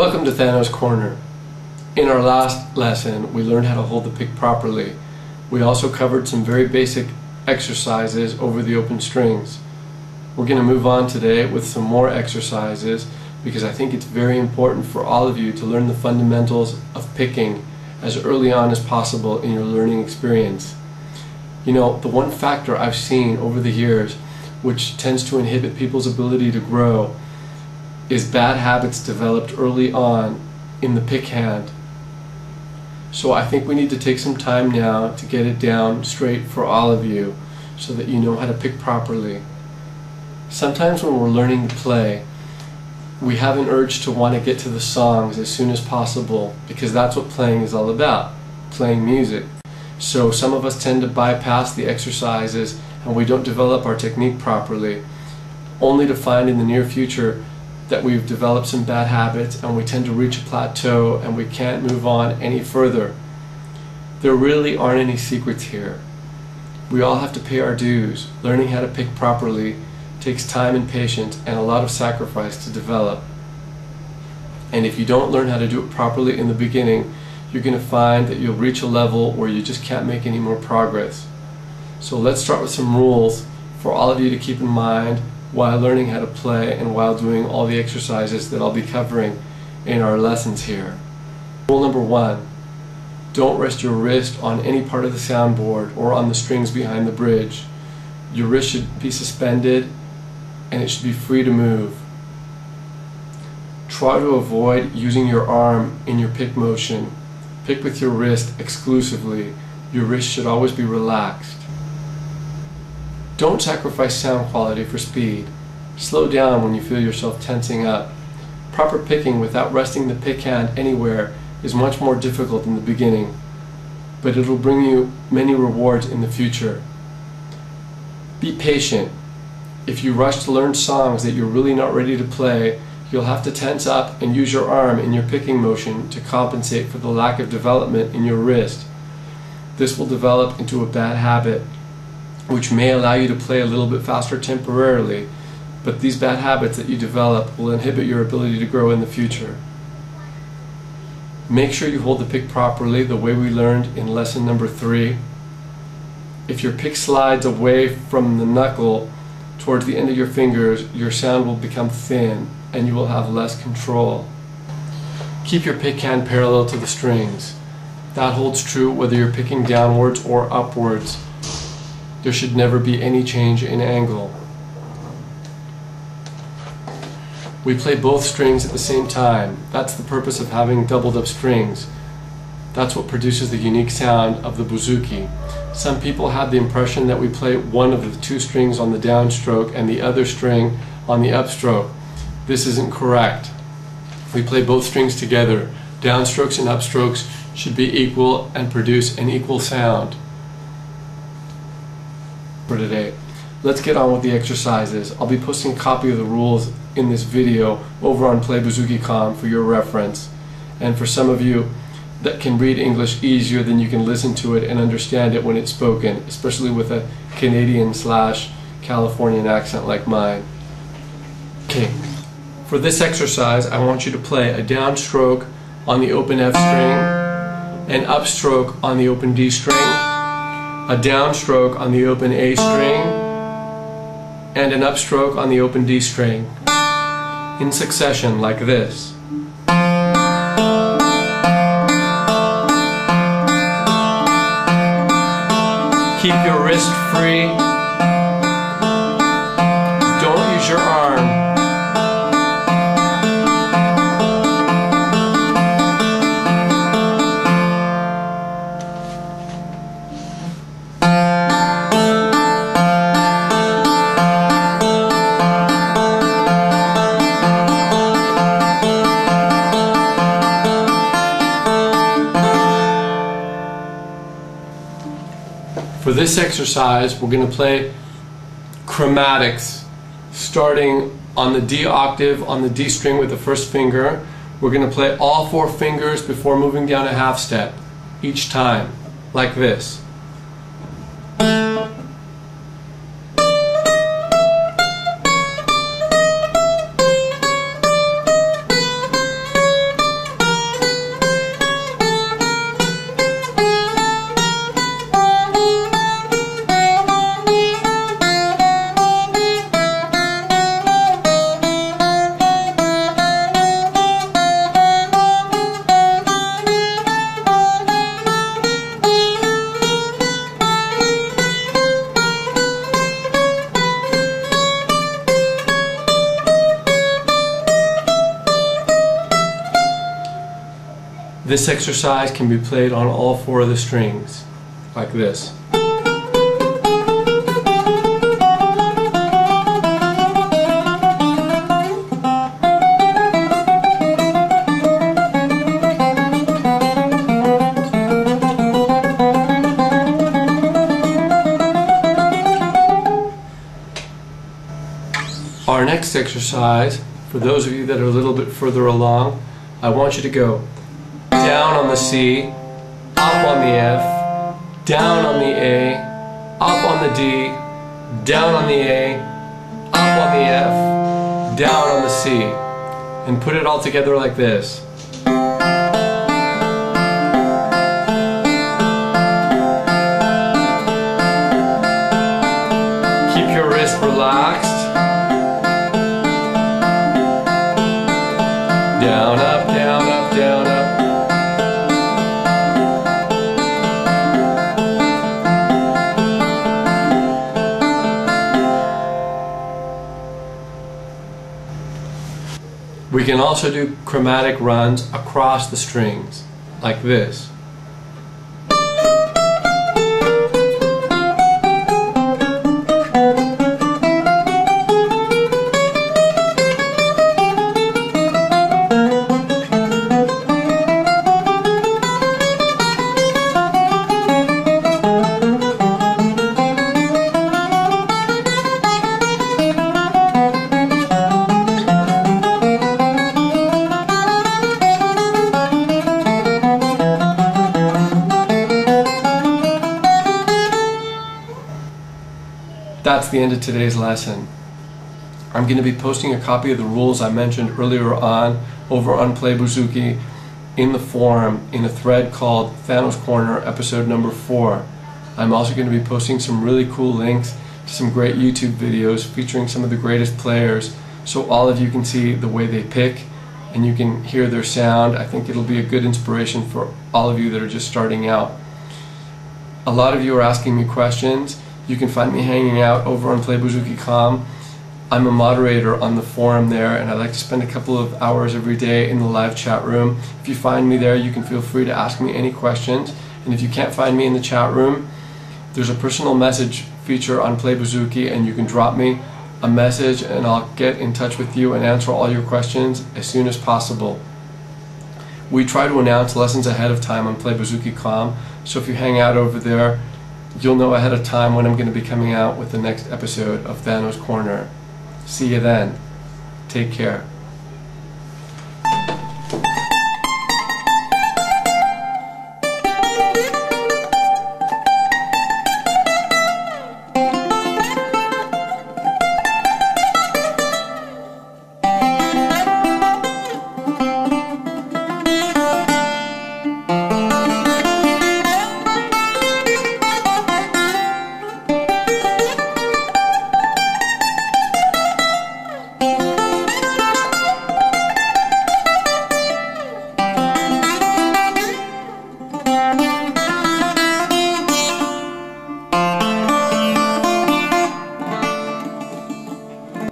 Welcome to Thanos Corner. In our last lesson, we learned how to hold the pick properly. We also covered some very basic exercises over the open strings. We're going to move on today with some more exercises because I think it's very important for all of you to learn the fundamentals of picking as early on as possible in your learning experience. You know, the one factor I've seen over the years which tends to inhibit people's ability to grow is bad habits developed early on in the pick hand. So I think we need to take some time now to get it down straight for all of you so that you know how to pick properly. Sometimes when we're learning to play, we have an urge to want to get to the songs as soon as possible because that's what playing is all about, playing music. So some of us tend to bypass the exercises and we don't develop our technique properly, only to find in the near future that we've developed some bad habits and we tend to reach a plateau and we can't move on any further. There really aren't any secrets here. We all have to pay our dues. Learning how to pick properly takes time and patience and a lot of sacrifice to develop. And if you don't learn how to do it properly in the beginning, you're going to find that you'll reach a level where you just can't make any more progress. So let's start with some rules for all of you to keep in mind while learning how to play and while doing all the exercises that I'll be covering in our lessons here. Rule number 1, don't rest your wrist on any part of the soundboard or on the strings behind the bridge. Your wrist should be suspended and it should be free to move. Try to avoid using your arm in your pick motion. Pick with your wrist exclusively. Your wrist should always be relaxed. Don't sacrifice sound quality for speed. Slow down when you feel yourself tensing up. Proper picking without resting the pick hand anywhere is much more difficult in the beginning, but it'll bring you many rewards in the future. Be patient. If you rush to learn songs that you're really not ready to play, you'll have to tense up and use your arm in your picking motion to compensate for the lack of development in your wrist. This will develop into a bad habit, which may allow you to play a little bit faster temporarily, but these bad habits that you develop will inhibit your ability to grow in the future. Make sure you hold the pick properly the way we learned in lesson number 3. If your pick slides away from the knuckle towards the end of your fingers, your sound will become thin and you will have less control. Keep your pick hand parallel to the strings. That holds true whether you're picking downwards or upwards. There should never be any change in angle. We play both strings at the same time. That's the purpose of having doubled up strings. That's what produces the unique sound of the bouzouki. Some people have the impression that we play one of the 2 strings on the downstroke and the other string on the upstroke. This isn't correct. We play both strings together. Downstrokes and upstrokes should be equal and produce an equal sound. For today, let's get on with the exercises. I'll be posting a copy of the rules in this video over on playbouzouki.com for your reference. And for some of you that can read English easier, then you can listen to it and understand it when it's spoken, especially with a Canadian/Californian accent like mine. Okay, for this exercise I want you to play a downstroke on the open F string, an upstroke on the open D string, a downstroke on the open A string, and an upstroke on the open D string, in succession like this. Keep your wrist free. Don't use your arm. For this exercise, we're going to play chromatics, starting on the D octave on the D string with the first finger. We're going to play all 4 fingers before moving down a half step each time, like this. This exercise can be played on all 4 of the strings, like this. Our next exercise, for those of you that are a little bit further along, I want you to go down on the C, up on the F, down on the A, up on the D, down on the A, up on the F, down on the C, and put it all together like this. Keep your wrist relaxed. Down, up, down, up, down, up. We can also do chromatic runs across the strings, like this. That's the end of today's lesson. I'm going to be posting a copy of the rules I mentioned earlier on over on Play Bouzouki in the forum in a thread called Thanos Corner episode number 4. I'm also going to be posting some really cool links to some great YouTube videos featuring some of the greatest players so all of you can see the way they pick and you can hear their sound. I think it'll be a good inspiration for all of you that are just starting out. A lot of you are asking me questions. You can find me hanging out over on playbouzouki.com. I'm a moderator on the forum there, and I like to spend a couple of hours every day in the live chat room. If you find me there, you can feel free to ask me any questions. And if you can't find me in the chat room, there's a personal message feature on Play Bouzouki, and you can drop me a message and I'll get in touch with you and answer all your questions as soon as possible. We try to announce lessons ahead of time on playbouzouki.com, so if you hang out over there, you'll know ahead of time when I'm going to be coming out with the next episode of Thanos Corner. See you then. Take care.